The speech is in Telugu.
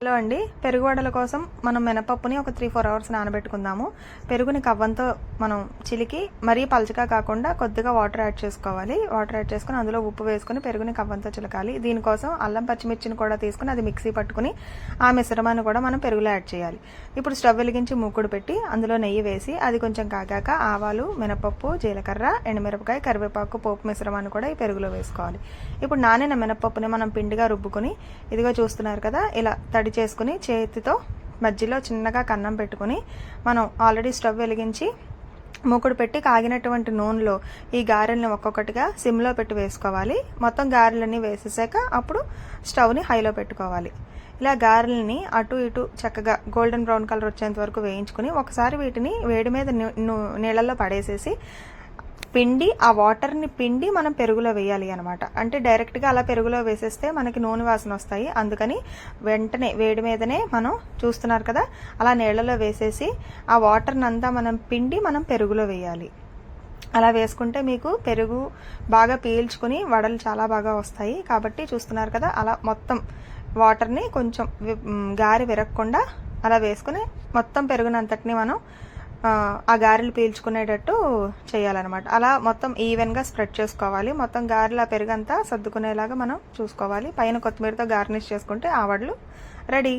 హలో అండి, పెరుగు వడల కోసం మనం మినపప్పుని ఒక 3-4 అవర్స్ నానబెట్టుకుందాము. పెరుగుని కవ్వంతో మనం చిలికి మరీ పలచగా కాకుండా కొద్దిగా వాటర్ యాడ్ చేసుకోవాలి. వాటర్ యాడ్ చేసుకుని అందులో ఉప్పు వేసుకుని పెరుగుని కవ్వంతో చిలకాలి. దీనికోసం అల్లం పచ్చిమిర్చిని కూడా తీసుకుని అది మిక్సీ పట్టుకుని ఆ మిశ్రమాన్ని కూడా మనం పెరుగులో యాడ్ చేయాలి. ఇప్పుడు స్టవ్ వెలిగించి మూకుడు పెట్టి అందులో నెయ్యి వేసి అది కొంచెం కాగాక ఆవాలు, మినపప్పు, జీలకర్ర, ఎండుమిరపకాయ, కరివేపాకు పోపు మిశ్రమాన్ని కూడా ఈ పెరుగులో వేసుకోవాలి. ఇప్పుడు నానిన మినపప్పుని మనం పిండిగా రుబ్బుకొని ఇదిగో చూస్తున్నారు కదా, ఇలా తడి చేసుకుని చేతితో మధ్యలో చిన్నగా కన్నం పెట్టుకుని మనం ఆల్రెడీ స్టవ్ వెలిగించి మూకుడు పెట్టి కాగినటువంటి నూనెలో ఈ గారెల్ని ఒక్కొక్కటిగా సిమ్లో పెట్టి వేసుకోవాలి. మొత్తం గారెలన్నీ వేసేసాక అప్పుడు స్టవ్ని హైలో పెట్టుకోవాలి. ఇలా గారెల్ని అటు ఇటు చక్కగా గోల్డెన్ బ్రౌన్ కలర్ వచ్చేంత వరకు వేయించుకుని ఒకసారి వీటిని వేడి మీద నీళ్ళల్లో పడేసేసి పిండి ఆ వాటర్ని పిండి మనం పెరుగులో వేయాలి అనమాట. అంటే డైరెక్ట్గా అలా పెరుగులో వేసేస్తే మనకి నూనె వాసన వస్తాయి. అందుకని వెంటనే వేడి మీదనే మనం చూస్తున్నారు కదా, అలా నీళ్ళలో వేసేసి ఆ వాటర్ని అంతా మనం పిండి మనం పెరుగులో వేయాలి. అలా వేసుకుంటే మీకు పెరుగు బాగా పీల్చుకుని వడలు చాలా బాగా వస్తాయి. కాబట్టి చూస్తున్నారు కదా, అలా మొత్తం వాటర్ని కొంచెం గారి విరగకుండా అలా వేసుకుని మొత్తం పెరుగునంతటిని మనం ఆ గారెలు పీల్చుకునేటట్టు చేయాలన్నమాట. అలా మొత్తం ఈవెన్గా స్ప్రెడ్ చేసుకోవాలి. మొత్తం గారెలు ఆ పెరుగంతా సర్దుకునేలాగా మనం చూసుకోవాలి. పైన కొత్తిమీరతో గార్నిష్ చేసుకుంటే ఆ వడలు రెడీ.